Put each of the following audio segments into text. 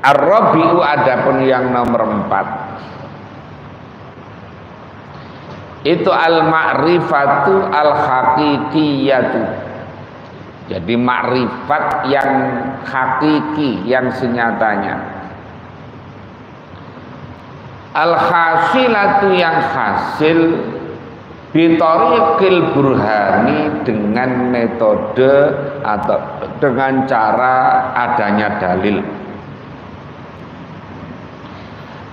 Ar-rabi'u adapun yang nomor 4 itu al-ma'rifatu al-haqiqiyatu. Jadi makrifat yang hakiki, yang senyatanya. Al-hasilatu yang hasil bitariqil burhani dengan metode atau dengan cara adanya dalil.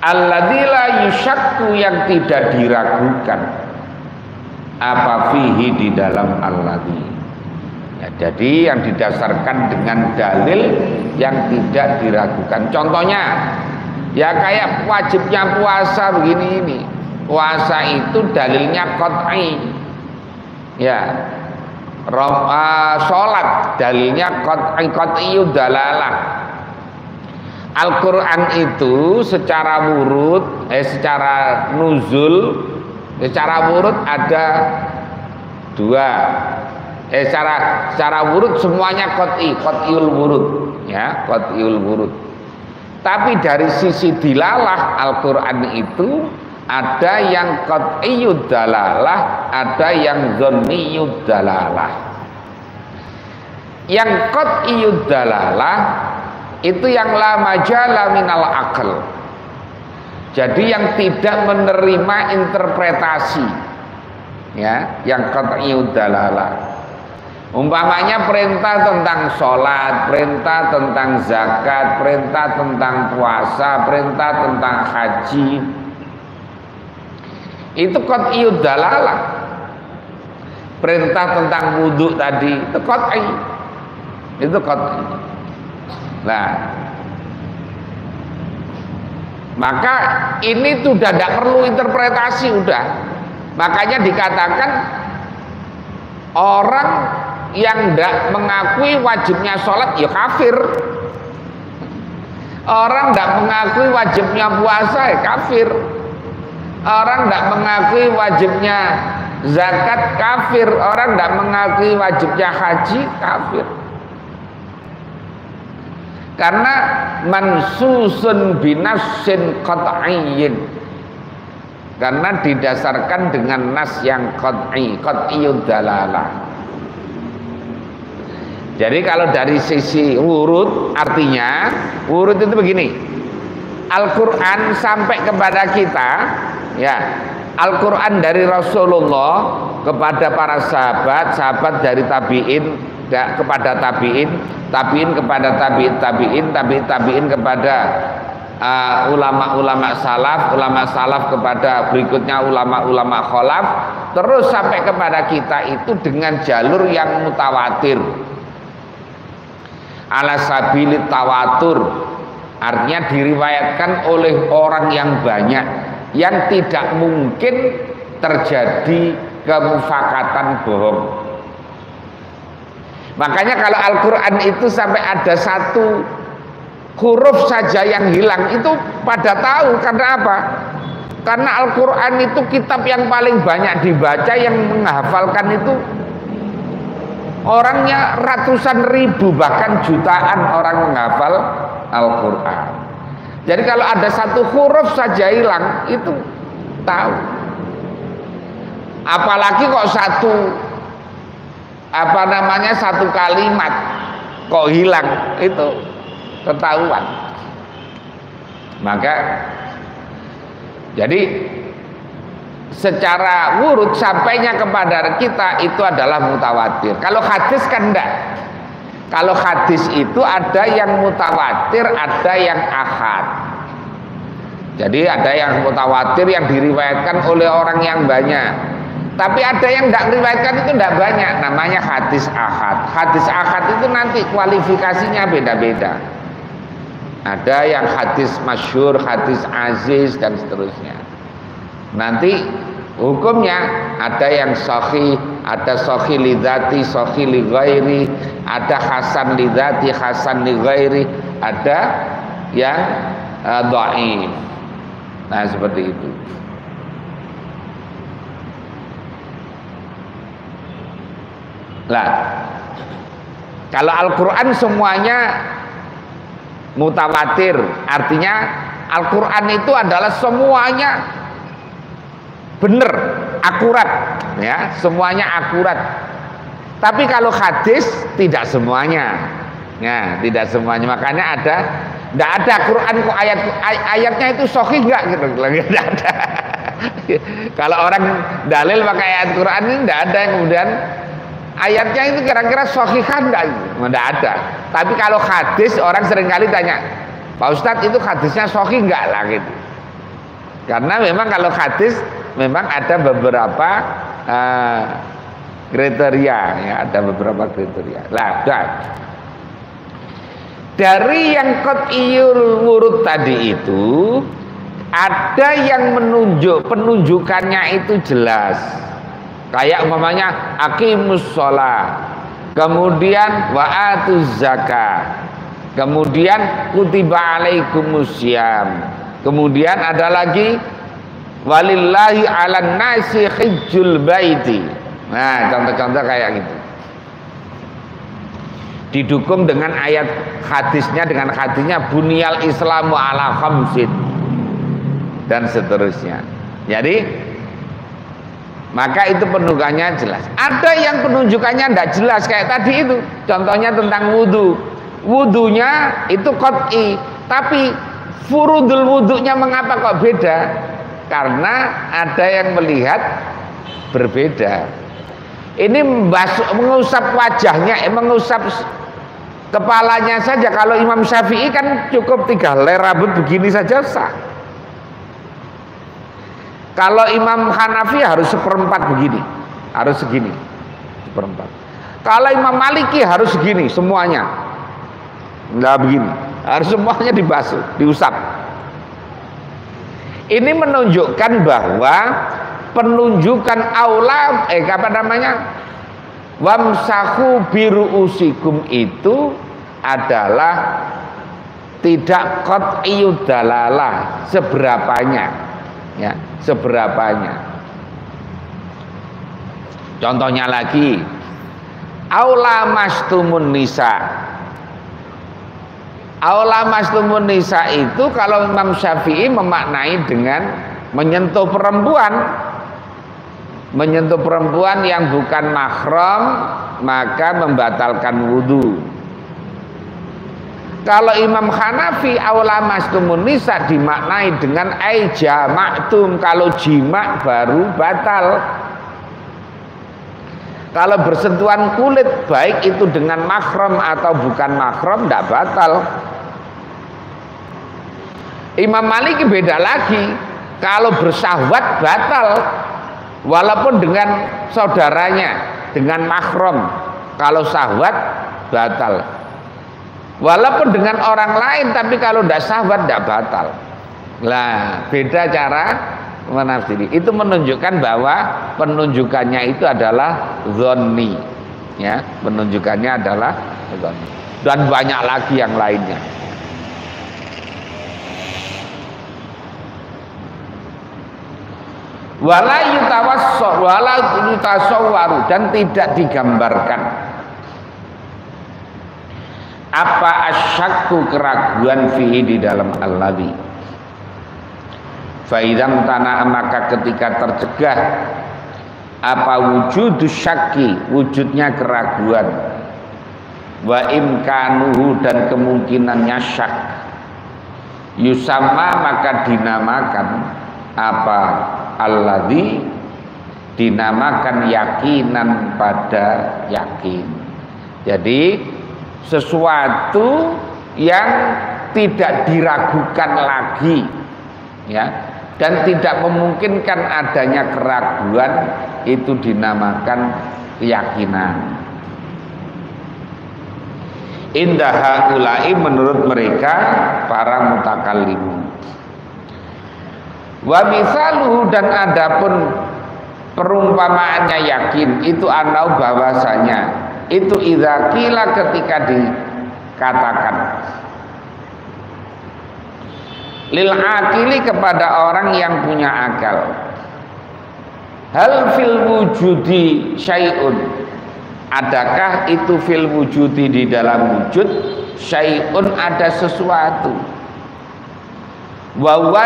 Alladzi la yusyakku yang tidak diragukan apa fihi di dalam alladzi. Ya, jadi yang didasarkan dengan dalil yang tidak diragukan. Contohnya ya kayak wajibnya puasa begini ini. Puasa itu dalilnya qat'i. Ya. Salat dalilnya qat'iyud dalalah. Al-Quran itu secara wurud, secara nuzul, secara wurud ada 2. Secara wurud semuanya qat'iyul wurud, ya, qat'iyul wurud. Tapi dari sisi dilalah Al-Quran itu ada yang qat'iyud dalalah, ada yang dhanniyud dalalah. Yang qat'iyud dalalah itu yang la majala minal akal. Jadi yang tidak menerima interpretasi, ya, yang qat'iyud dalalah. Umpamanya perintah tentang sholat, perintah tentang zakat, perintah tentang puasa, perintah tentang haji, itu qat'iyud dalalah. Perintah tentang wudhu tadi itu qat'i, itu qat'i. Nah, maka ini sudah tidak perlu interpretasi, udah. Makanya dikatakan orang yang tidak mengakui wajibnya sholat ya kafir. Orang tidak mengakui wajibnya puasa ya kafir. Orang tidak mengakui wajibnya zakat kafir. Orang tidak mengakui wajibnya haji kafir. Karena mansusun binassin qat'iyyin, karena didasarkan dengan nas yang qat'iyud dalalah. Jadi kalau dari sisi wurud, artinya wurud itu begini, Al-Quran sampai kepada kita, ya, Al-Quran dari Rasulullah kepada para sahabat, sahabat dari tabi'in kepada tabi'in, tabi'in kepada tabi'in, tabi'in kepada ulama-ulama salaf kepada berikutnya ulama-ulama khalaf, terus sampai kepada kita itu dengan jalur yang mutawatir, ala sabilit tawatur, artinya diriwayatkan oleh orang yang banyak, yang tidak mungkin terjadi kemufakatan bohong. Makanya kalau Al-Quran itu sampai ada satu huruf saja yang hilang, itu pada tahu. Karena apa? Karena Al-Quran itu kitab yang paling banyak dibaca, yang menghafalkan itu orangnya ratusan ribu, bahkan jutaan orang menghafal Al-Quran. Jadi kalau ada satu huruf saja hilang, itu tahu. Apalagi kok satu kalimat kok hilang, itu ketahuan. Maka jadi secara wurud sampainya kepada kita itu adalah mutawatir. Kalau hadis kan enggak. Kalau hadis itu ada yang mutawatir, ada yang ahad. Jadi ada yang mutawatir yang diriwayatkan oleh orang yang banyak. Tapi ada yang tidak diriwayatkan itu tidak banyak, namanya hadis ahad. Hadis ahad itu nanti kualifikasinya beda-beda. Ada yang hadis masyhur, hadis aziz, dan seterusnya. Nanti hukumnya ada yang sahih, ada sahih lidzati, sahih li ghairi, ada hasan lidzati, hasan li ghairi, ada yang dhaif. Nah, seperti itu. Lah, kalau Al-Quran semuanya mutawatir. Artinya Al-Quran itu adalah semuanya benar, akurat, ya, semuanya akurat. Tapi kalau hadis tidak semuanya, ya, tidak semuanya. Makanya tidak ada Quran kok ayatnya itu sahih nggak gitu, tidak ada. Kalau orang dalil pakai ayat Quran ini tidak ada yang kemudian ayatnya itu kira-kira sahihah enggak? Tidak ada. Tapi kalau hadis orang seringkali tanya, Pak Ustadz itu hadisnya sahih enggak lah gitu. Karena memang kalau hadis memang ada beberapa kriteria, ya, ada beberapa kriteria. Lah, dari yang qat'iyul wurud tadi itu ada yang penunjukannya itu jelas. Kayak umpamanya aqimus shalah, kemudian wa atuz zakat, kemudian kutiba alaikumusiyam, kemudian ada lagi walillahi 'alan nasi hijjul baiti. Nah, contoh-contoh kayak gitu. Didukung dengan ayat hadisnya, dengan hadisnya bunyal islamu ala khamsin dan seterusnya. Jadi maka itu penunjukannya jelas. Ada yang penunjukannya tidak jelas kayak tadi itu. Contohnya tentang wudhu. Wudhunya itu qat'i, tapi furudul wudhunya mengapa kok beda? Karena ada yang melihat berbeda. Ini mengusap wajahnya, mengusap kepalanya saja. Kalau Imam Syafi'i kan cukup 3 helai rambut begini saja sah. Kalau Imam Hanafi harus 1/4 begini, harus segini, 1/4. Kalau Imam Maliki harus segini semuanya, nggak begini, harus semuanya dibasuh, diusap. Ini menunjukkan bahwa penunjukan aula, wamsahu biruusikum itu adalah tidak qat'iyud dalalah seberapanya, ya, seberapanya. Contohnya lagi, aula mastumun nisa. Aula mastumun nisa itu kalau Imam Syafi'i memaknai dengan menyentuh perempuan yang bukan mahram, maka membatalkan wudhu. Kalau Imam Hanafi aula mastumun nisa dimaknai dengan ai jama'tum, kalau jima baru batal. Kalau bersentuhan kulit baik itu dengan mahram atau bukan mahram tidak batal. Imam Maliki beda lagi, kalau bersahwat batal walaupun dengan saudaranya, dengan mahram. Kalau sahwat batal. Walaupun dengan orang lain, tapi kalau tidak sahwat tidak batal. Lah, beda cara menafsiri. Itu menunjukkan bahwa penunjukannya itu adalah dzanni, ya, penunjukannya adalah dzanni. Dan banyak lagi yang lainnya. Wala yutawassar, wala yutasawwaru, dan tidak digambarkan. Apa asyakku, keraguan fihi di dalam alladzi. Faidam tanah, maka ketika tercegah apa wujudus syakki, wujudnya keraguan, wa imkanuhu, dan kemungkinannya syak, yusamma, maka dinamakan apa alladzi, dinamakan yakinan pada yakin. Jadi sesuatu yang tidak diragukan lagi, ya, dan tidak memungkinkan adanya keraguan, itu dinamakan keyakinan. Indah haula'i, menurut mereka para mutakallimun. Wa misaluhu, dan adapun perumpamaannya yakin itu anau, bahwasanya itu idza qila, ketika dikatakan lil akili, kepada orang yang punya akal, hal fil wujudi syai'un, Adakah itu fil wujudi di dalam wujud syai'un ada sesuatu. Wa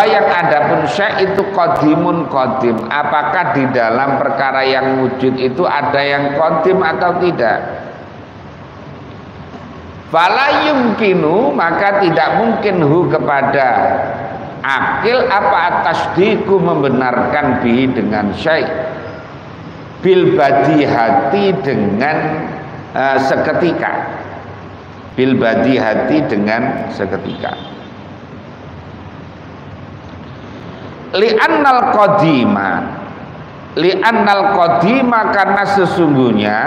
yang adapun syai' itu qadimun qadim. Apakah di dalam perkara yang wujud itu ada yang qadim atau tidak? Fala yumkinu, maka tidak mungkin kepada akil apa tasdiqu membenarkan bihi dengan syai' bil badihati dengan seketika. Bil badihati dengan seketika. Li'annal qadima karena sesungguhnya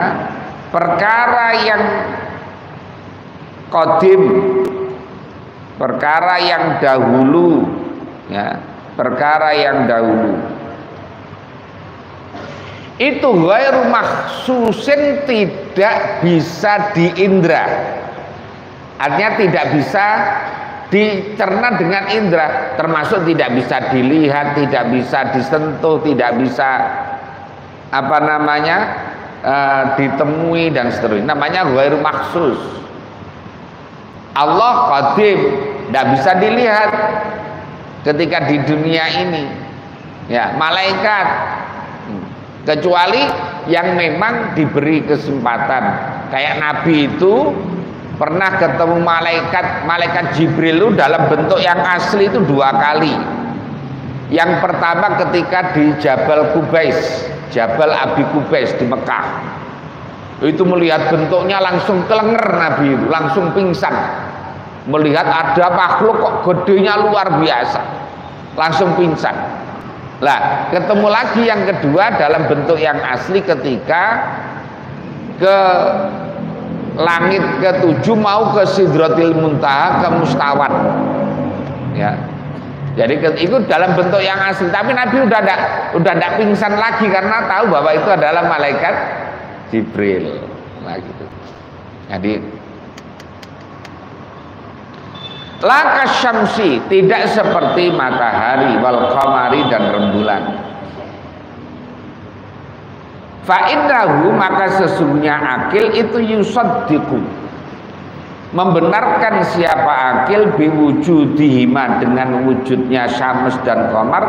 perkara yang qadim, perkara yang dahulu, ya, perkara yang dahulu itu ghairu makhsusin, tidak bisa diindra. Artinya tidak bisa dicerna dengan indera, termasuk tidak bisa dilihat, tidak bisa disentuh, tidak bisa ditemui dan seterusnya. Namanya ghairu makhsus. Allah qadim, tidak bisa dilihat ketika di dunia ini. Ya, malaikat kecuali yang memang diberi kesempatan. Kayak Nabi itu pernah ketemu malaikat Jibril itu dalam bentuk yang asli itu 2 kali. Yang pertama ketika di Jabal Qubais, Jabal Abi Qubais di Mekah. Itu melihat bentuknya langsung kelenger Nabi itu, langsung pingsan. Melihat ada makhluk kok gedenya luar biasa, langsung pingsan. Lah, ketemu lagi yang kedua dalam bentuk yang asli ketika ke langit ke-7 mau ke Sidratil Muntaha, ke Mustawat, ya. Jadi itu dalam bentuk yang asli, tapi Nabi udah enggak pingsan lagi karena tahu bahwa itu adalah malaikat Jibril. Nah gitu. Jadi la kasyamsi, tidak seperti matahari wal qamari dan rembulan. Fa'innahu, maka sesungguhnya akil itu yusaddiqu, membenarkan siapa akil biwujudihima, dengan wujudnya syams dan qamar,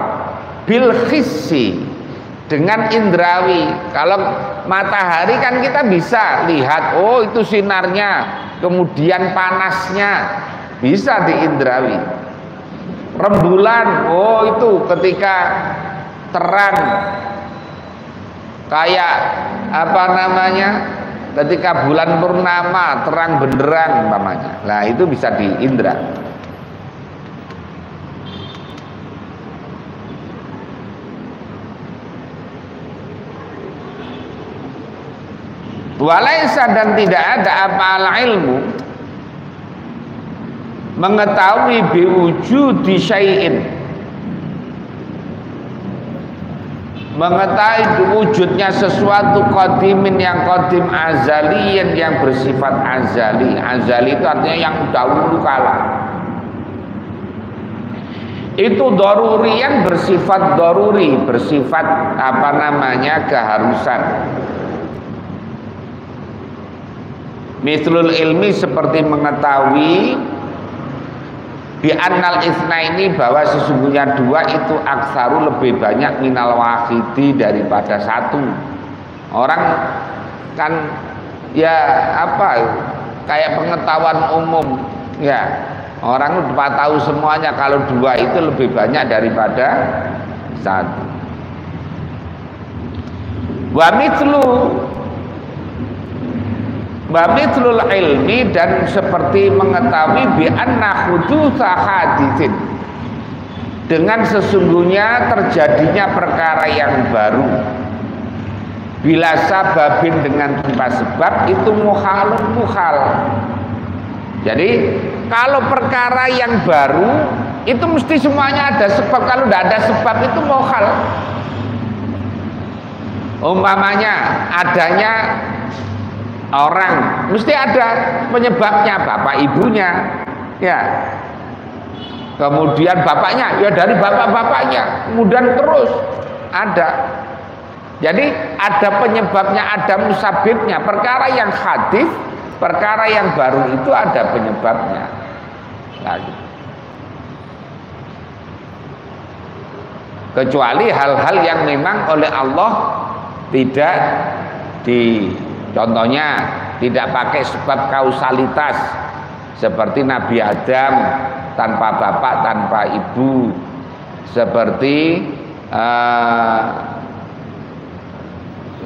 bil khissi, dengan indrawi. Kalau matahari kan kita bisa lihat, oh itu sinarnya, kemudian panasnya bisa diindrawi. Rembulan, oh itu ketika terang, kayak ketika bulan purnama terang benderang umpamanya. Nah itu bisa diindra. Walaisa, dan tidak ada apa al ilmu mengetahui biwujudi syai'in, mengetahui wujudnya sesuatu qadimin yang qadim, azaliyin yang bersifat azali. Azali itu artinya yang dahulu kala. Itu daruri, yang bersifat daruri, bersifat keharusan. Mithlul ilmi, seperti mengetahui bi annal isnaini, bahwa sesungguhnya 2 itu aksaru, lebih banyak minal wahidi, daripada 1. Orang kan ya kayak pengetahuan umum ya, orang lupa tahu semuanya kalau 2 itu lebih banyak daripada 1. Wa mithlul ilmi, dan seperti mengetahui bi anna hudutsa haditsin, dengan sesungguhnya terjadinya perkara yang baru, bila sababin, dengan tanpa sebab, itu muhalun muhal. Jadi kalau perkara yang baru itu mesti semuanya ada sebab, kalau tidak ada sebab itu muhal. Umpamanya adanya orang, mesti ada penyebabnya, bapak ibunya, ya. Kemudian bapaknya, ya dari bapak-bapaknya, kemudian terus ada. Jadi ada penyebabnya, ada musabibnya. Perkara yang hadis, perkara yang baru itu ada penyebabnya. Lagi. Kecuali hal-hal yang memang oleh Allah tidak contohnya tidak pakai sebab kausalitas, seperti Nabi Adam tanpa bapak tanpa ibu, seperti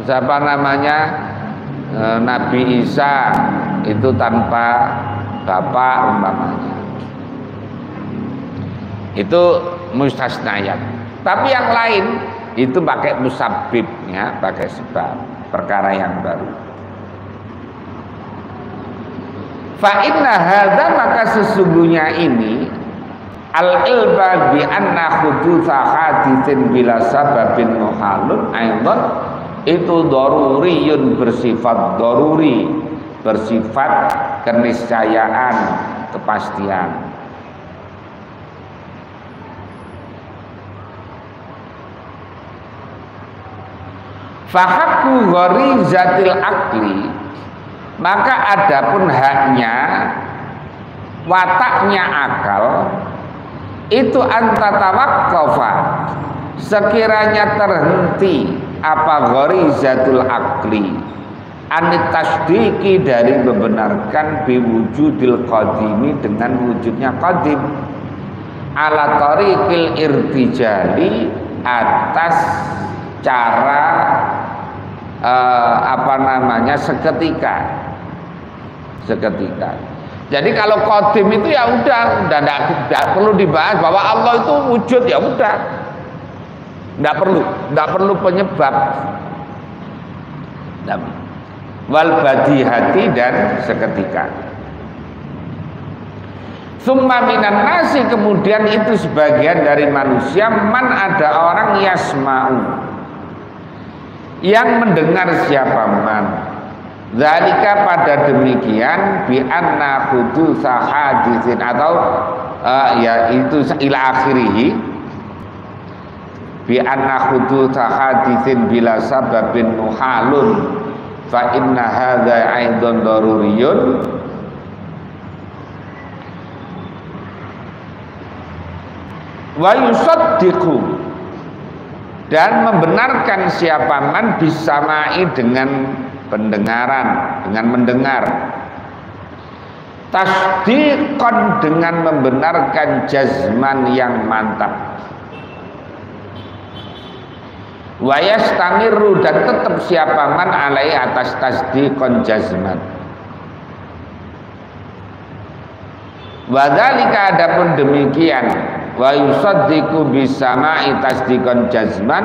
siapa namanya Nabi Isa itu tanpa bapak umpamanya, itu mustasnayat. Tapi yang lain itu pakai musabib, ya, pakai sebab, perkara yang baru. Fa inna hadza, maka sesungguhnya ini al-ilba bi anna hudutsa haditsin bila sababin muhalun aidan itu daruriyun, bersifat daruri, bersifat keniscayaan, kepastian. Fahaku gharizatil akli, maka adapun haknya, wataknya akal itu antatawaqqafa, sekiranya terhenti apa gharizatul akli, anitasdiki, dari membenarkan biwujudil qadimi, dengan wujudnya qadim, ala tariqil irtijali, atas cara seketika. Jadi kalau qadim itu ya udah tidak perlu dibahas bahwa Allah itu wujud, ya udah, tidak perlu penyebab. Wal badihati, dan seketika. Summa minan nasi, kemudian itu sebagian dari manusia, man, ada orang yasma'u, yang mendengar, siapa man, zalika, pada demikian, bi anna hudutsa haditsin, atau ya itu ila akhirih, bi anna hudutsa haditsin bila sababin muhalun fa inna hadza aidan daruriyun, wa yusaddiqu, dan membenarkan siapa man bisamai, dengan pendengaran, dengan mendengar, tasdiqan, dengan membenarkan jazman, yang mantap, wa yastamiru, dan tetap siapa man alai, atas tasdiqan jazman. Wa dzalika, adapun demikian, wa yusaddiqu bisama'i tasdiqan jazman,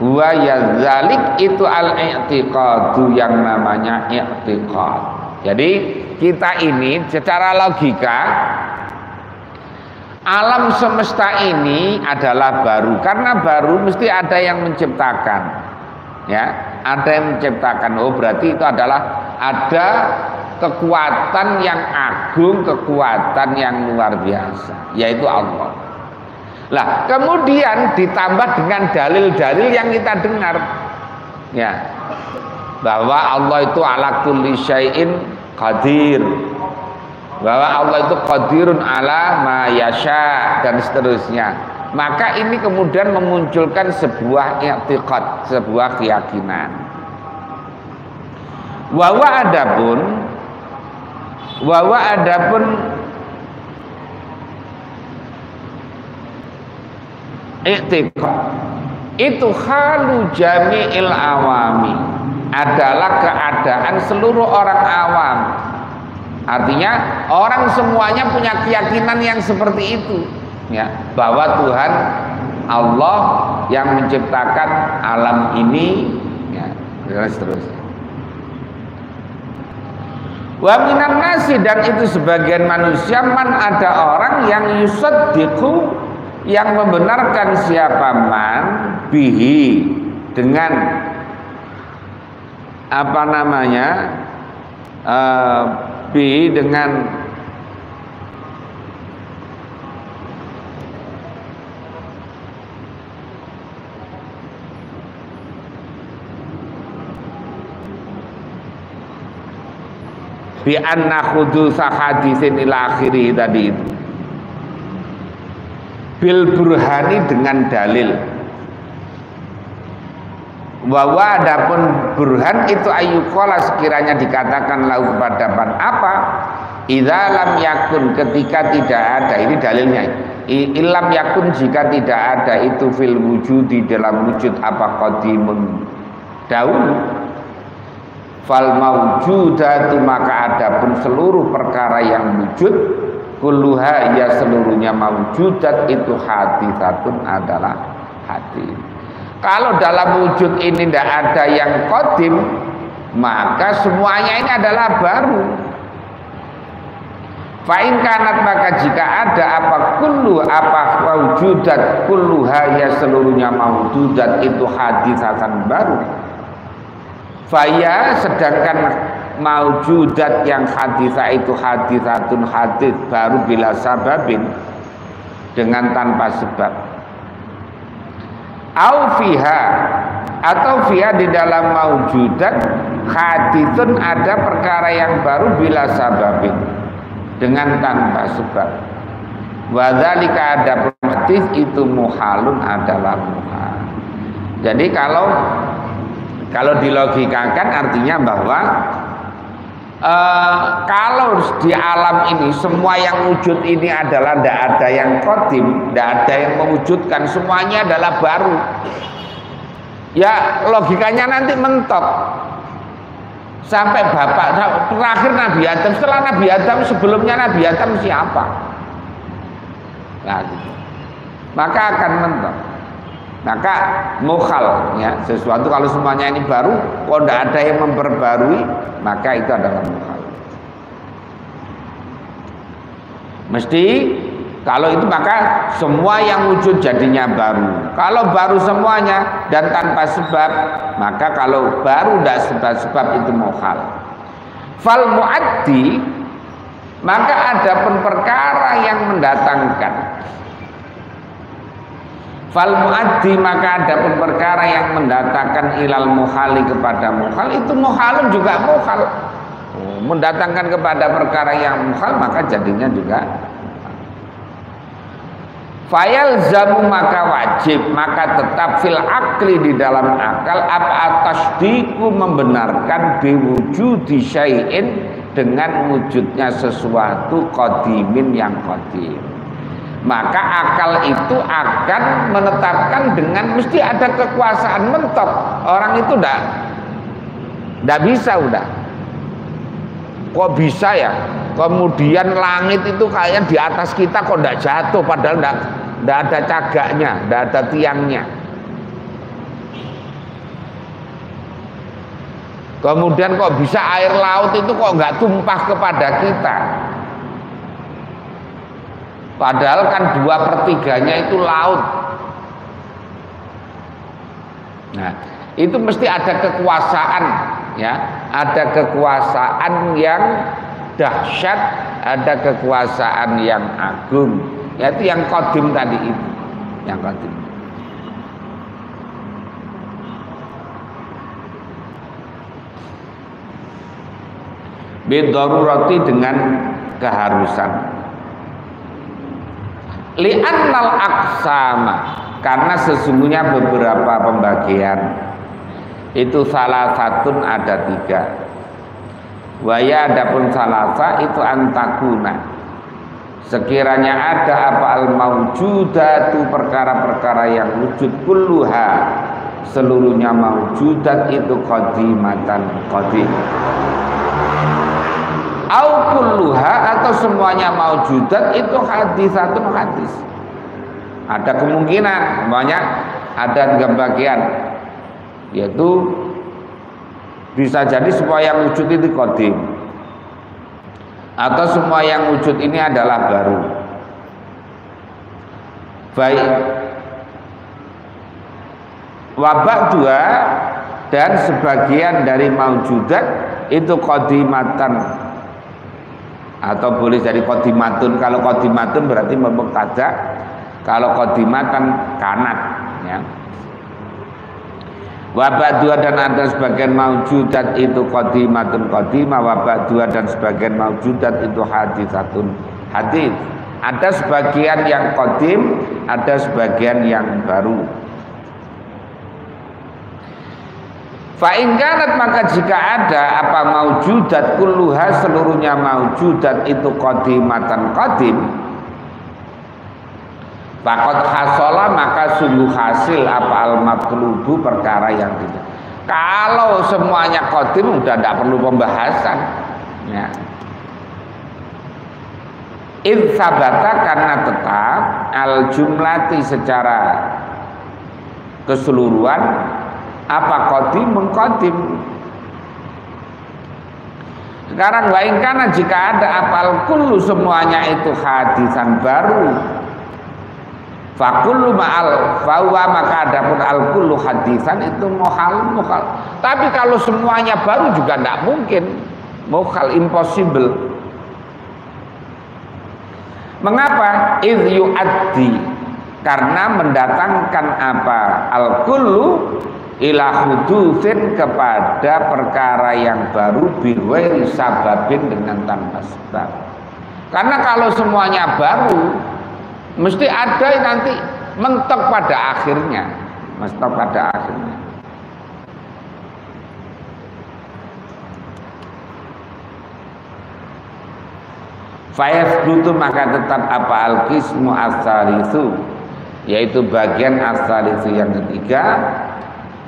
wa yadzalik, itu al-i'tiqadu, yang namanya i'tiqad. Jadi kita ini secara logika, alam semesta ini adalah baru, karena baru mesti ada yang menciptakan, ya, ada yang menciptakan. Oh, berarti itu adalah ada kekuatan yang agung, kekuatan yang luar biasa, yaitu Allah. Lah, kemudian ditambah dengan dalil-dalil yang kita dengar, ya, bahwa Allah itu ala kulli syai'in qadir, bahwa Allah itu qadirun ala ma yasha, dan seterusnya. Maka ini kemudian memunculkan sebuah i'tiqad, sebuah keyakinan. Wa adapun i'tiqad itu halu jami'il awami, adalah keadaan seluruh orang awam. Artinya orang semuanya punya keyakinan yang seperti itu, ya, bahwa Tuhan Allah yang menciptakan alam ini, ya, dan seterusnya. Wa minan nasi, dan itu sebagian manusia, man, ada orang yang yusaddiqu, yang membenarkan siapa man bihi, dengan apa namanya, bihi, dengan bi anna khudusa hadisin ila akhiri tadi itu bil burhani dengan dalil bahwa adapun burhan itu ayyuqala sekiranya dikatakan lahu kepada man apa idza lam yakun ketika tidak ada ini dalilnya ilam yakun jika tidak ada itu fil wujud di dalam wujud apa qadimun dahulu fal mawjudatu maka adapun seluruh perkara yang wujud kulluha ya seluruhnya mawjudat itu haditsatun adalah hadits. Kalau dalam wujud ini tidak ada yang qadim maka semuanya ini adalah baru. Fa'in kanat maka jika ada apa kullu apa mawjudat kulluha ya seluruhnya mawjudat itu haditsatan baru. Faya sedangkan mawjudat yang haditsah itu haditsatun hadits baru bila sababin dengan tanpa sebab. Au fiha atau fiha di dalam mawjudat haditsun ada perkara yang baru bila sababin dengan tanpa sebab. Wadzalika ada hadis itu muhalun adalah muhal. Jadi kalau dilogikakan artinya bahwa kalau di alam ini semua yang wujud ini adalah tidak ada yang qadim, tidak ada yang mewujudkan, semuanya adalah baru. Ya logikanya nanti mentok sampai bapak terakhir Nabi Adam, setelah Nabi Adam sebelumnya Nabi Adam siapa? Nah, gitu. Maka akan mentok. Maka mukhal ya, sesuatu kalau semuanya ini baru, kalau tidak ada yang memperbarui, maka itu adalah mukhal. Mesti kalau itu maka semua yang wujud jadinya baru. Kalau baru semuanya dan tanpa sebab, maka kalau baru tidak sebab-sebab itu mukhal. Fal muaddi maka ada perkara yang mendatangkan. Fal muaddi maka ada perkara yang mendatangkan ilal muhali kepada muhal itu muhalun juga muhal. Mendatangkan kepada perkara yang muhal maka jadinya juga fayal zamu maka wajib maka tetap fil akli di dalam akal apa tasdiqu membenarkan biwujudi syai'in dengan wujudnya sesuatu qadimin yang qadim. Maka akal itu akan menetapkan dengan mesti ada kekuasaan mentok. Orang itu enggak bisa udah. Kok bisa ya? Kemudian langit itu kayaknya di atas kita kok enggak jatuh padahal enggak ada cagaknya, enggak ada tiangnya. Kemudian kok bisa air laut itu kok enggak tumpah kepada kita? Padahal kan 2/3-nya itu laut. Nah, itu mesti ada kekuasaan, ya, ada kekuasaan yang dahsyat, ada kekuasaan yang agung, yaitu yang qadim tadi itu, yang qadim. Bidarurati dengan keharusan. Li'annal aqsama karena sesungguhnya beberapa pembagian itu salah satu ada 3. Waya adapun salasa itu antakuna sekiranya ada apa al mawjudatu perkara-perkara yang wujud kulluha seluruhnya mawjudat itu qadimatan qadim. Au kulluha atau semuanya maujudat itu haditsatun hadis. Ada kemungkinan, banyak ada 3 bagian, yaitu bisa jadi semua yang wujud itu qadim, atau semua yang wujud ini adalah baru. Baik. Wabak 2 dan sebagian dari maujudat itu qadimatan atau boleh jadi qadimatun. Kalau qadimatun berarti mubtada, kalau qadimatan kanat ya. Wa ba'dua dan ada sebagian maujudat itu qadimatun qadimah, wa ba'dua dan sebagian maujudat itu haditsatun hadits. Ada sebagian yang qadim, ada sebagian yang baru. Fa in kanat maka jika ada apa maujudat kulluha seluruhnya maujudat itu qadimatan qadim, faqad hasola maka sungguh hasil apa al-matlubu perkara yang tidak. Kalau semuanya qadim udah tidak perlu pembahasan ya. In sabata karena tetap al jumlati secara keseluruhan apa qadim mengqadim. Sekarang wa in kana jika ada apal kullu semuanya itu hadisan baru, fakullu ma'al fawa maka adapun al kullu hadisan itu muhal. Tapi kalau semuanya baru juga tidak mungkin, muhal, impossible. Mengapa? Idh yu'addi karena mendatangkan apa al kullu ila hudutsin kepada perkara yang baru biwai sababin dengan tanpa sebab. Karena kalau semuanya baru mesti ada nanti mentok pada akhirnya, mentok pada akhirnya. Fayasbutu maka tetap apa al-qismu as-salisu yaitu bagian as-salisu yang ketiga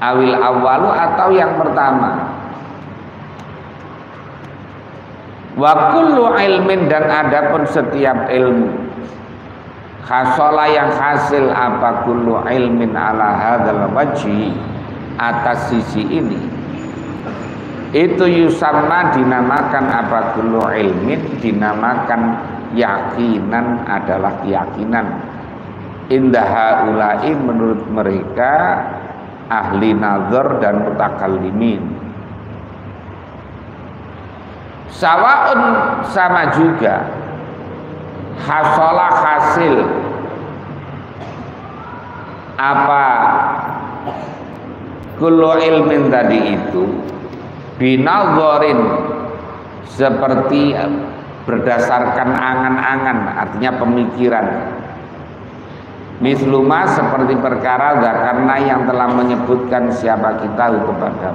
awil awalu atau yang pertama. Wa kullu ilmin dan adapun setiap ilmu hasola yang hasil apa kullu ilmin ala hadzal wajhi atas sisi ini itu yusamma dinamakan apa kullu ilmin dinamakan yakinan adalah keyakinan indaha ulai menurut mereka ahli nazar dan mutakallimin. Sawaun sama juga hasolah hasil apa kullu ilmin tadi itu binazarin seperti berdasarkan angan-angan artinya pemikiran. Misluma seperti perkara zakarna yang telah menyebutkan siapa kita kepada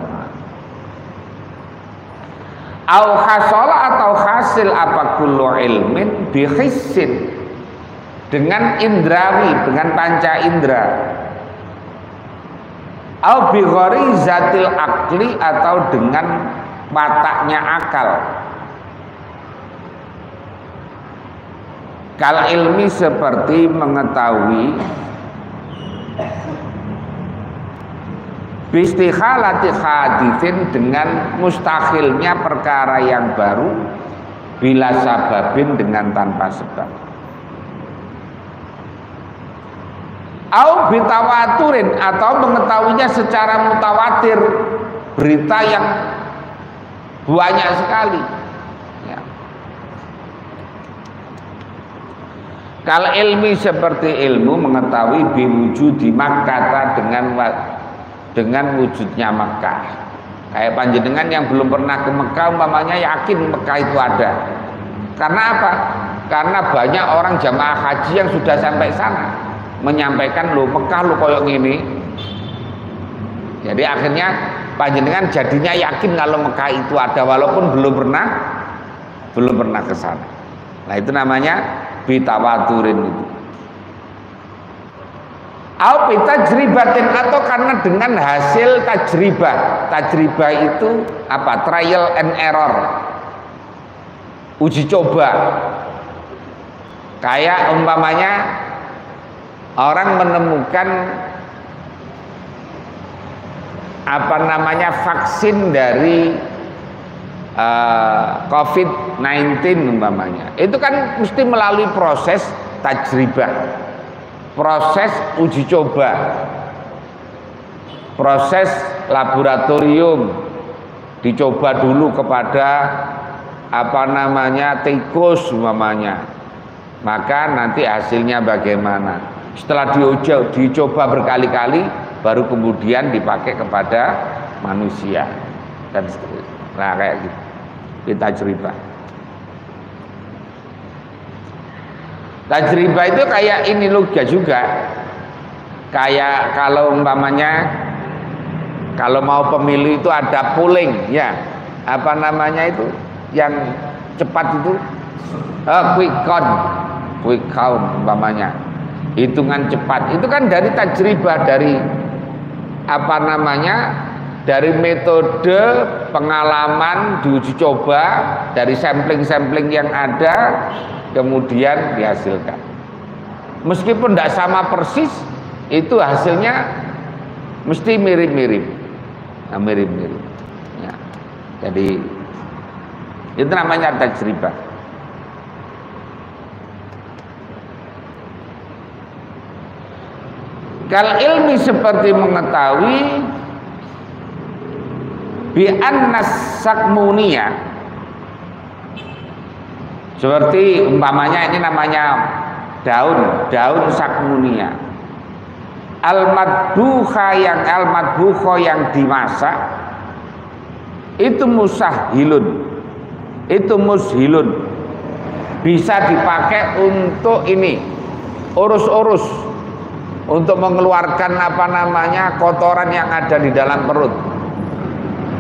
au hasola atau hasil apa kullu ilmin bihissin dengan indrawi dengan panca indera au bi gharizatil akli atau dengan wataknya akal. Kal ilmi seperti mengetahui bistikhalati hadithin dengan mustahilnya perkara yang baru bila sababin dengan tanpa sebab. Au bitawaturin atau mengetahuinya secara mutawatir berita yang banyak sekali. Kal ilmi seperti ilmu mengetahui biwujudi Makkah dengan wujudnya Makkah. Kayak panjenengan yang belum pernah ke Mekah umpamanya yakin Mekah itu ada. Karena apa? Karena banyak orang jamaah haji yang sudah sampai sana menyampaikan lo Mekah lo koyok gini. Jadi akhirnya panjenengan jadinya yakin kalau Mekah itu ada walaupun belum pernah ke sana. Nah itu namanya bitawaturin itu. Au bitajribatin atau karena dengan hasil tajribah. Tajribah itu apa? Trial and error. Uji coba. Kayak umpamanya orang menemukan apa namanya vaksin dari COVID-19 umpamanya, itu kan mesti melalui proses tajribah, proses uji coba, proses laboratorium, dicoba dulu kepada apa namanya tikus umpamanya, maka nanti hasilnya bagaimana. Setelah dicoba berkali-kali baru kemudian dipakai kepada manusia dan seterusnya. Nah kayak gitu, tajribah. Tajribah itu kayak ini logika juga, kayak kalau umpamanya kalau mau pemilu itu ada polling ya, apa namanya itu yang cepat itu quick count umpamanya, hitungan cepat itu kan dari tajribah, dari apa namanya, dari metode pengalaman diuji coba, dari sampling-sampling yang ada kemudian dihasilkan. Meskipun tidak sama persis, itu hasilnya mesti mirip-mirip. Nah, mirip-mirip. Ya. Jadi itu namanya tajribah. Kal ilmi seperti mengetahui bi annas sakmunia, seperti umpamanya ini namanya daun sakmunia, al-madbukha yang dimasak itu mushilun, bisa dipakai untuk ini urus-urus, untuk mengeluarkan apa namanya kotoran yang ada di dalam perut.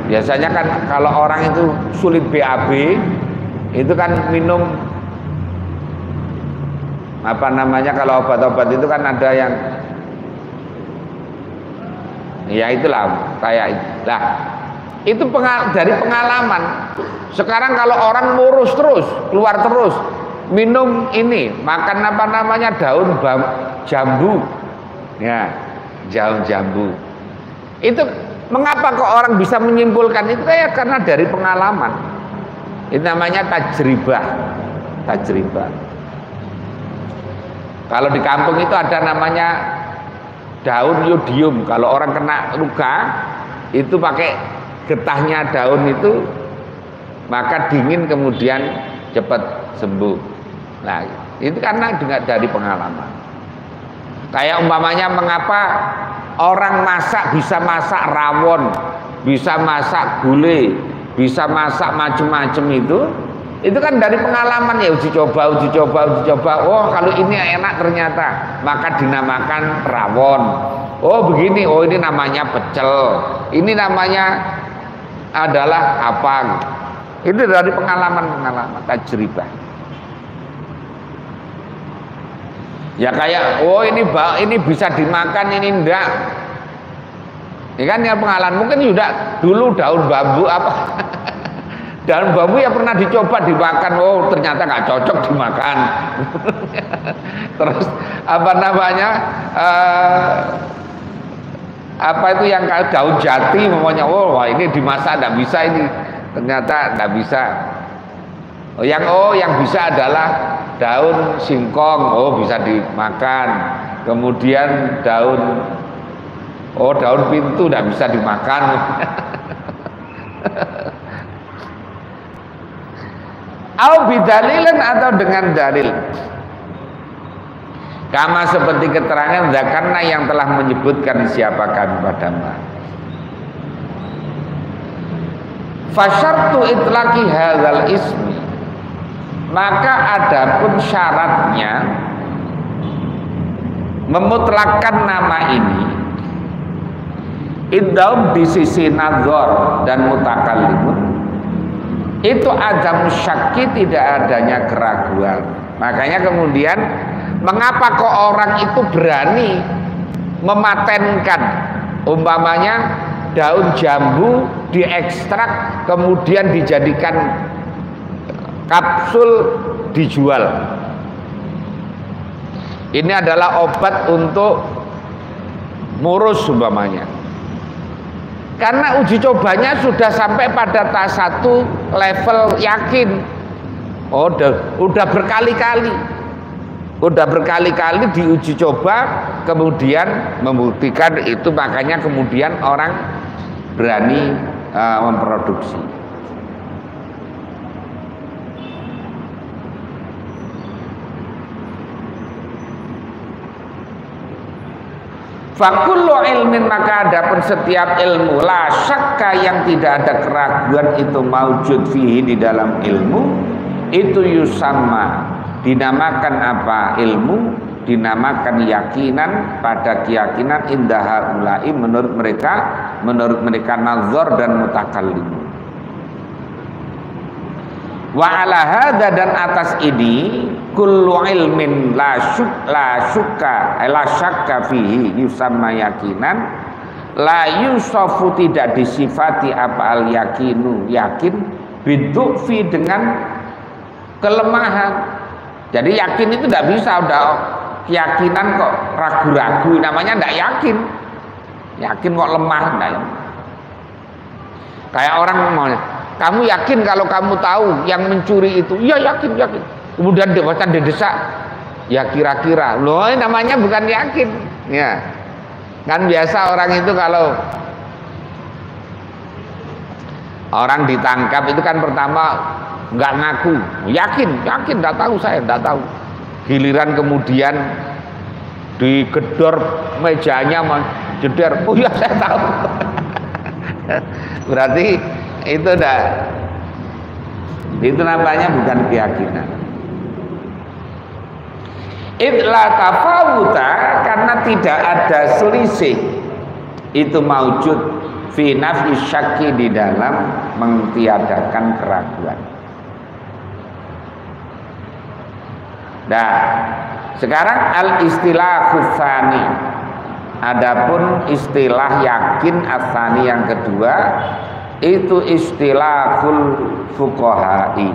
Biasanya kan kalau orang itu sulit BAB, itu kan minum apa namanya, kalau obat-obat itu kan ada yang ya itulah kayak lah, itu dari pengalaman. Sekarang kalau orang murus terus, keluar terus, minum ini, makan apa namanya daun jambu, ya daun jambu, itu mengapa kok orang bisa menyimpulkan itu? Kayak karena dari pengalaman. Itu namanya tajribah. Kalau di kampung itu ada namanya daun yodium. Kalau orang kena luka itu pakai getahnya daun itu, maka dingin kemudian cepat sembuh. Nah, itu karena dari pengalaman. Kayak umpamanya mengapa orang bisa masak rawon, bisa masak gulai, bisa masak macam-macam itu kan dari pengalaman ya, uji coba. Oh kalau ini enak ternyata, maka dinamakan rawon. Oh begini, oh ini namanya pecel, ini namanya adalah apa? Itu dari pengalaman tajribah. Ya kayak oh ini bisa dimakan, ini enggak. Ini kan ya pengalaman. Mungkin juga dulu daun bambu apa daun bambu ya pernah dicoba dimakan, oh ternyata nggak cocok dimakan. Terus apa namanya apa itu yang daun jati namanya, oh wah ini dimasak nggak bisa, ini ternyata nggak bisa. Yang bisa adalah daun singkong, oh bisa dimakan. Kemudian daun pintu tidak bisa dimakan. Au bidalilin, atau dengan dalil. Kama seperti keterangan zakarna yang telah menyebutkan siapa kami padama. Fasyartu itlaqi hadzal ismi, maka adapun syaratnya memutlakkan nama ini, indaum di sisi nazar dan mutakallimun, itu ada musyakki, tidak adanya keraguan. Makanya kemudian mengapa kok orang itu berani mematenkan umpamanya daun jambu diekstrak kemudian dijadikan kapsul dijual. Ini adalah obat untuk murus umpamanya. Karena uji cobanya sudah sampai pada tahap 1 level yakin. Oh, udah berkali-kali diuji coba, kemudian membuktikan itu, makanya kemudian orang berani memproduksi. Fakullu ilmin, maka adapun setiap ilmu la syakka yang tidak ada keraguan itu maujud fihi di dalam ilmu itu yusamma, dinamakan apa? Ilmu dinamakan yakinan, pada keyakinan indah haulai menurut mereka nazar dan mutakallim. Wa ala hadza, dan atas ini kullu ilmin la syakka fihi yusamma yakinan, la yusafu tidak disifati apa al yakinu yakin bidufi dengan kelemahan. Jadi yakin itu tidak bisa udah keyakinan kok ragu-ragu, namanya tidak yakin. Yakin kok lemah, enggak. Kayak orang mau, kamu yakin kalau kamu tahu yang mencuri itu? Iya yakin. Kemudian didesak, ya kira-kira. Loh, namanya bukan yakin. Ya, kan biasa orang itu kalau orang ditangkap itu kan pertama nggak ngaku, yakin, nggak tahu, saya nggak tahu. Giliran kemudian digedor mejanya, jeder, oh ya saya tahu. Berarti itu namanya bukan keyakinan. Itla tafawuta, karena tidak ada selisih itu maujud fi naf'i syakki, di dalam mentiadakan keraguan. Nah, sekarang al-istilah tsani, adapun istilah yakin asani yang kedua itu istilahul fuqaha'i,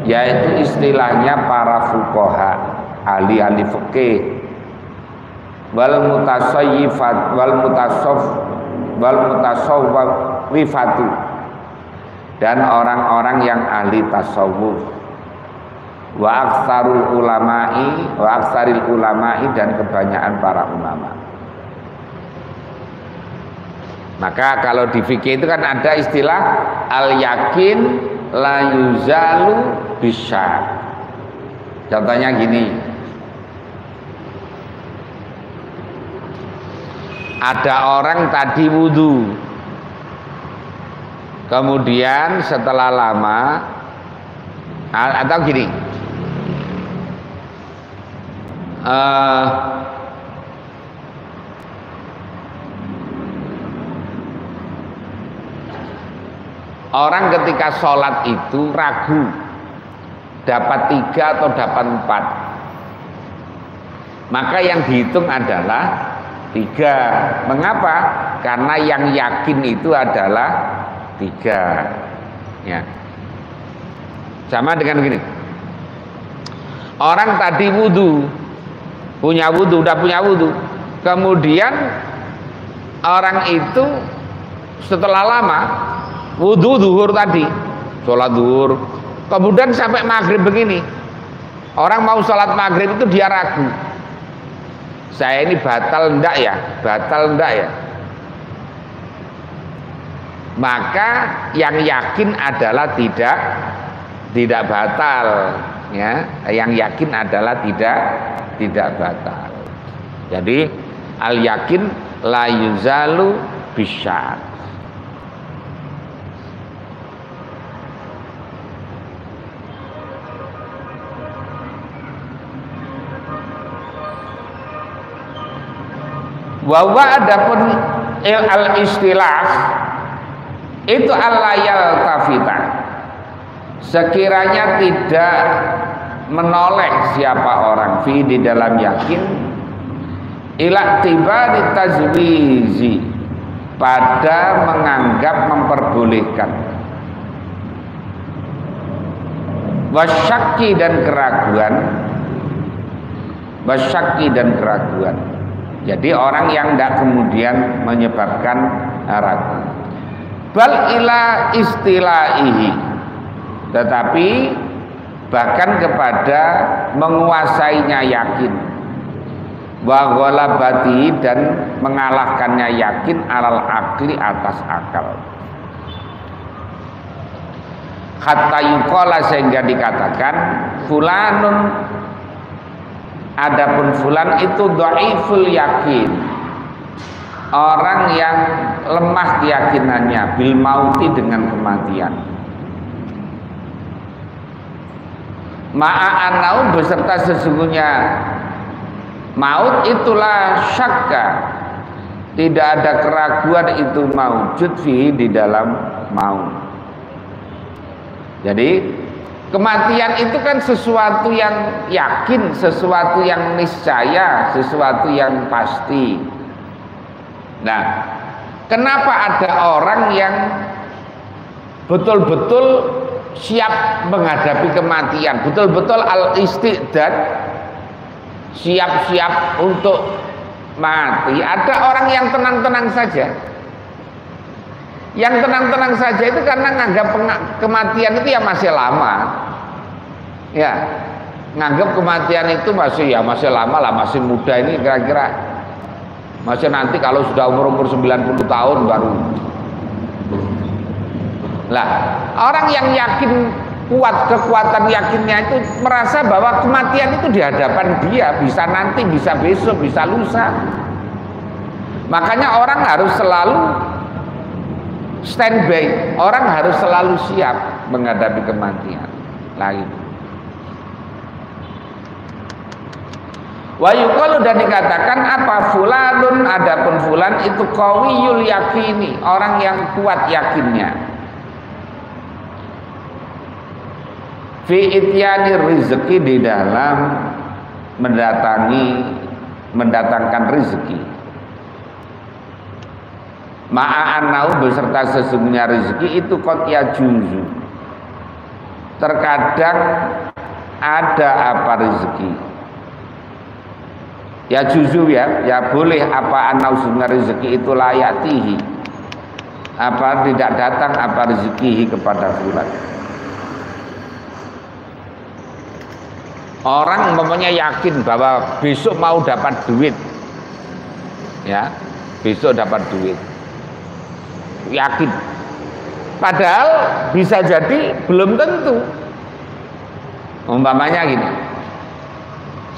yaitu istilahnya para fuqaha, ahli-ahli fikih, wal mutasayyifat wal mutasawwifatu, dan orang-orang yang ahli tasawuf, wa aktsarul ulama'i dan kebanyakan para ulama. Maka kalau di fikih itu kan ada istilah al yakin la yuzalu bisyak. Contohnya gini, ada orang tadi wudu, kemudian setelah lama, atau gini, orang ketika sholat itu ragu dapat 3 atau dapat 4, maka yang dihitung adalah 3. Mengapa? Karena yang yakin itu adalah 3. Ya. Sama dengan gini, orang tadi wudu, udah punya wudu, kemudian orang itu setelah lama wudu zuhur tadi, sholat zuhur, kemudian sampai maghrib begini, orang mau sholat maghrib itu dia ragu, saya ini batal enggak ya, maka yang yakin adalah tidak batal, ya, yang yakin adalah tidak batal. Jadi al yakin la yuzalu bisyak. Wawa adapun al istilah itu al-layal tafita, sekiranya tidak menoleh siapa orang fi di dalam yakin ila tibari tazwizi, pada menganggap memperbolehkan, wasyaki dan keraguan. Jadi orang yang tidak kemudian menyebabkan ragu. Bal ila istilaihi, tetapi bahkan kepada menguasainya yakin, wa ghalabati, dan mengalahkannya yakin alal akli, atas akal, hatta yuqala, sehingga dikatakan fulanun, adapun fulan itu dhaiful yakin, orang yang lemah keyakinannya bil mauti dengan kematian. Ma'anau beserta sesungguhnya maut itulah syakka, tidak ada keraguan itu maujud fihi di dalam maut. Jadi kematian itu kan sesuatu yang yakin, sesuatu yang niscaya, sesuatu yang pasti. Nah, kenapa ada orang yang betul-betul siap menghadapi kematian, betul-betul al-istiqdad, siap-siap untuk mati? Ada orang yang tenang-tenang saja. Yang tenang-tenang saja itu karena nganggap kematian itu ya masih lama. Ya, nganggap kematian itu masih lama lah, masih muda ini kira-kira. Masih nanti kalau sudah umur 90 tahun baru. Lah, orang yang yakin kuat, kekuatan yakinnya itu merasa bahwa kematian itu di hadapan dia, bisa nanti, bisa besok, bisa lusa. Makanya orang harus selalu standby, orang harus selalu siap menghadapi kematian. Lain. Wa yuqalu, dan dikatakan apa, fulanun, adapun fulan itu qawiyul yakini, orang yang kuat yakinnya. Fi ityani rizki, di dalam mendatangkan rezeki. Ma'anau beserta sesungguhnya rezeki itu qad yajuzu, terkadang ada apa rezeki ya juzu, ya boleh apa anau sesungguhnya rezeki itu layatihi, apa tidak datang apa rezekihi kepada fulan. Orang umpamanya yakin bahwa besok mau dapat duit, ya besok dapat duit, yakin, padahal bisa jadi belum tentu. Umpamanya gini,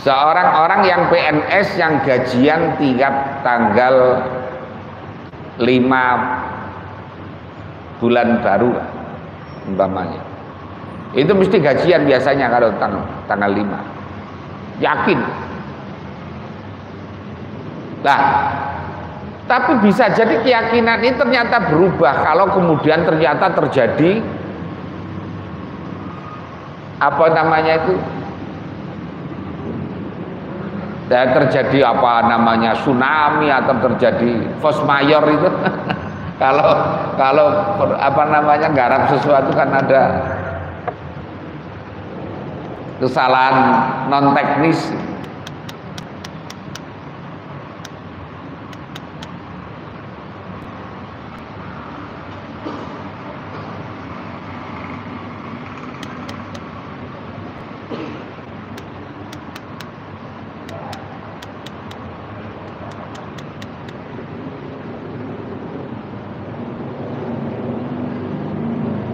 seorang orang yang PNS yang gajian tiap tanggal 5 bulan baru umpamanya, itu mesti gajian biasanya kalau tanggal 5, yakin. Nah, tapi bisa jadi keyakinan ini ternyata berubah kalau kemudian ternyata terjadi apa namanya itu, terjadi apa namanya tsunami atau terjadi force majeure itu. kalau apa namanya garap sesuatu kan ada kesalahan non teknis.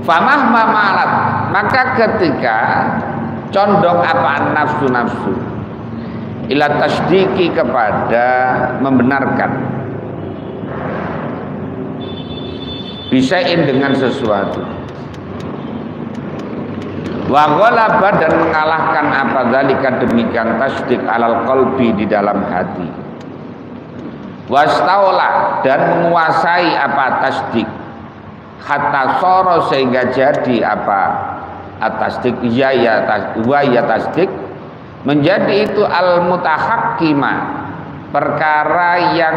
Famah mamalat, maka ketika condong apa nafsu ila tasdiki, kepada membenarkan bisain dengan sesuatu, wa ghalaba, dan mengalahkan apa dzalika demikian tasdik alal qalbi, di dalam hati, wastaula, dan menguasai apa tasdik, hatta soro, sehingga jadi apa atasdik, ya tasdik, menjadi itu al mutahakkima, perkara yang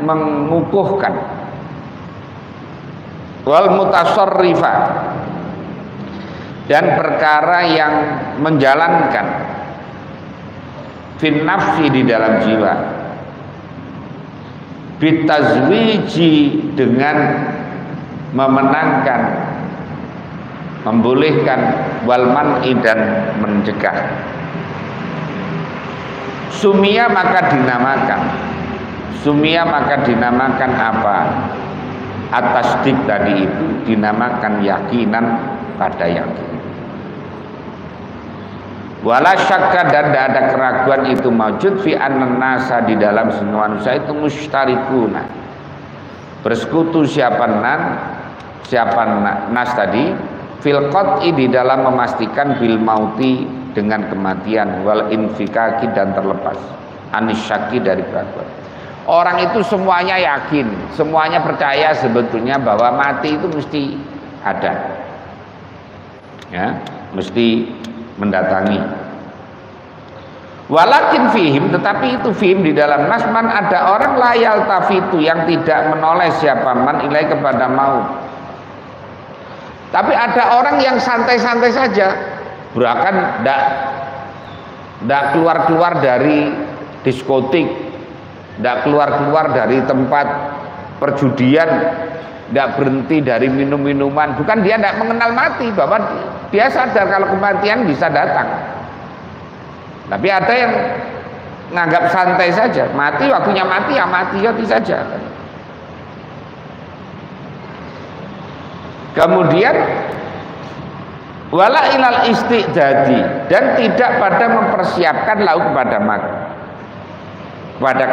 mengukuhkan, wal mutasarrifa, dan perkara yang menjalankan, fin nafsi, di dalam jiwa, bitazwiji, dengan memenangkan, membolehkan, wal man'i, dan mencegah. Sumia, maka dinamakan apa atasdik tadi itu, dinamakan yakinan pada yakin. Wala syakka, dan tidak ada keraguan itu maujud fi annan nasa, di dalam semua manusia itu mustarikuna, bersekutu siapa nas tadi fil qat'i di dalam memastikan bil mauti dengan kematian wal infikaki dan terlepas anisyaki dari keraguan. Orang itu semuanya yakin, semuanya percaya sebetulnya bahwa mati itu mesti ada, ya, mesti mendatangi. Walakin fihim, tetapi itu fihim di dalam nasman ada orang layal tafitu yang tidak menoleh siapa man ilai kepada maut. Tapi ada orang yang santai-santai saja, bahkan tidak keluar-keluar dari diskotik, tidak keluar-keluar dari tempat perjudian, tidak berhenti dari minum-minuman. Bukan dia tidak mengenal mati, bahwa dia sadar kalau kematian bisa datang. Tapi ada yang menganggap santai saja, mati waktunya mati ya mati saja. Kemudian wala ilal isti'dadi, dan tidak pada mempersiapkan lahu kepada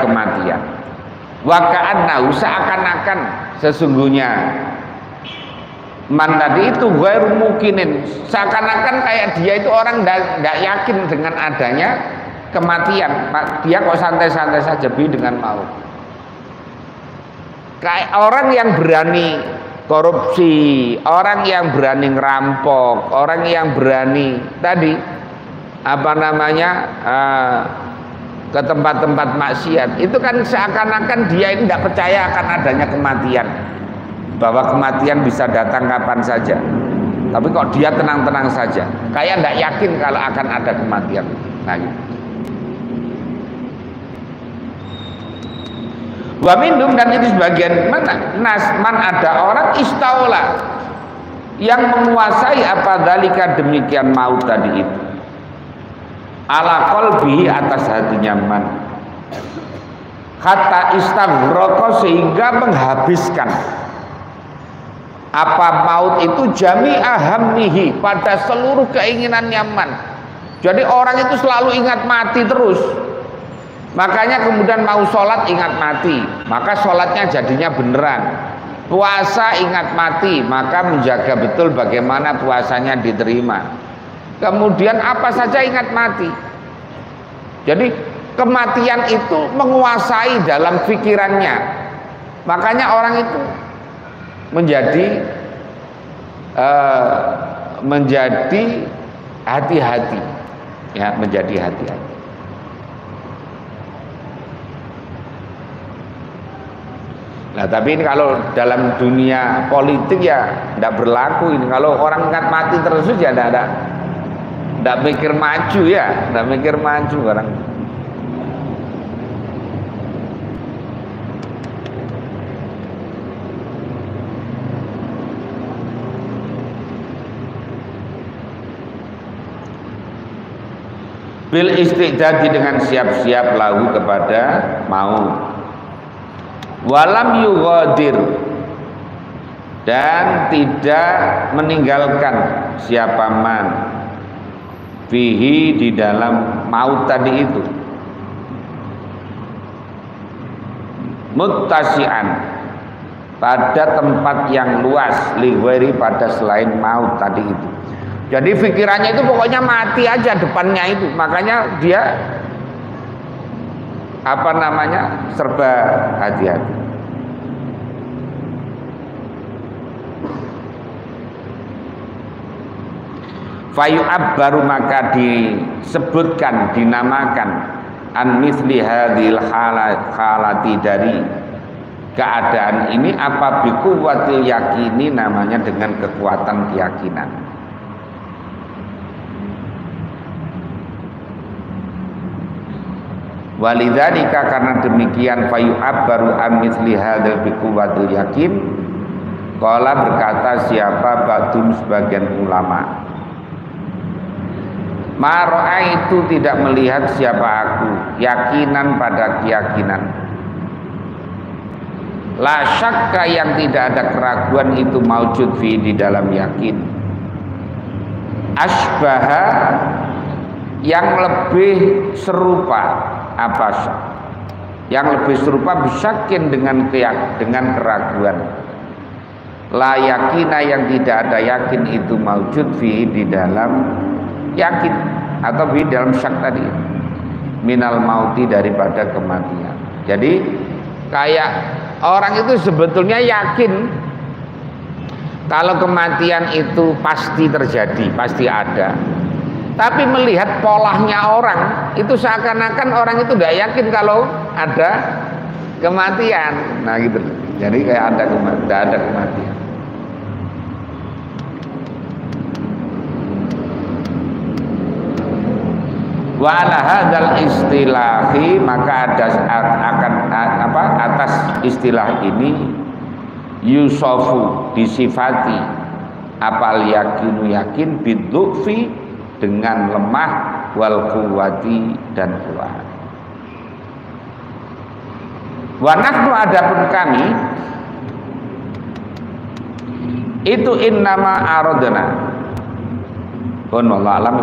kematian. Wa ka'annahu, seakan-akan sesungguhnya man tadi itu ghairu mukinin, seakan-akan kayak dia itu orang tidak yakin dengan adanya kematian. Dia kok santai-santai saja dengan maut. Kayak orang yang berani korupsi, orang yang berani ngerampok, orang yang berani tadi ke tempat-tempat maksiat, itu kan seakan-akan dia ini tidak percaya akan adanya kematian, bahwa kematian bisa datang kapan saja. Tapi kok dia tenang-tenang saja, kayak tidak yakin kalau akan ada kematian. Nah, gitu. Wa minhum, dan itu sebagian mana nasman ada orang istaula yang menguasai apa dalika demikian maut tadi itu ala qalbihi atas hatinya man hatta istaghraqa sehingga menghabiskan apa maut itu jami'a hammihi pada seluruh keinginannya man. Jadi orang itu selalu ingat mati terus. Makanya kemudian mau sholat ingat mati, maka sholatnya jadinya beneran. Puasa ingat mati, maka menjaga betul bagaimana puasanya diterima. Kemudian apa saja ingat mati. Jadi kematian itu menguasai dalam pikirannya. Makanya orang itu menjadi hati-hati, ya, menjadi hati-hati. Nah, tapi ini kalau dalam dunia politik ya tidak berlaku ini. Kalau orang ingat mati terus ya tidak mikir maju, ya, tidak mikir maju orang. Bil istiqdadi, dengan siap-siap lahu kepada maut. Walam yughadir, dan tidak meninggalkan siapa man fihi di dalam maut tadi itu muttasi'an pada tempat yang luas lighairi pada selain maut tadi itu. Jadi pikirannya itu pokoknya mati aja depannya itu, makanya dia serba hati-hati. Fayu'ab, baru maka disebutkan, dinamakan an mithli hadhil halati, dari keadaan ini apa biquwwatil yakini, namanya dengan kekuatan keyakinan. Walidzalika, karena demikian fayu'ab baru an mithli hadzal biquwwatil yakin. Qala, berkata siapa ba'dun sebagian ulama, ma ra'aitu, tidak melihat siapa aku yakinan pada keyakinan, la syakka, yang tidak ada keraguan itu maujud fi di dalam yakin, asbaha, yang lebih serupa apa syak, yang lebih serupa bisyakin dengan keraguan. La yakina yang tidak ada yakin itu maujud fi di dalam yakin atau di dalam syak tadi, minal mauti daripada kematian. Jadi kayak orang itu sebetulnya yakin kalau kematian itu pasti terjadi, pasti ada. Tapi melihat polanya orang itu seakan-akan orang itu tidak yakin kalau ada kematian. Nah gitu. Jadi kayak tidak ada kematian. Wa ala hadzal istilahi, maka ada atas istilah ini yusofu disifati apal yakinu yakin biddufi dengan lemah wal quwwati dan kuat. Wa nahnu adapun kami itu innama aradna. Wallahu a'lam.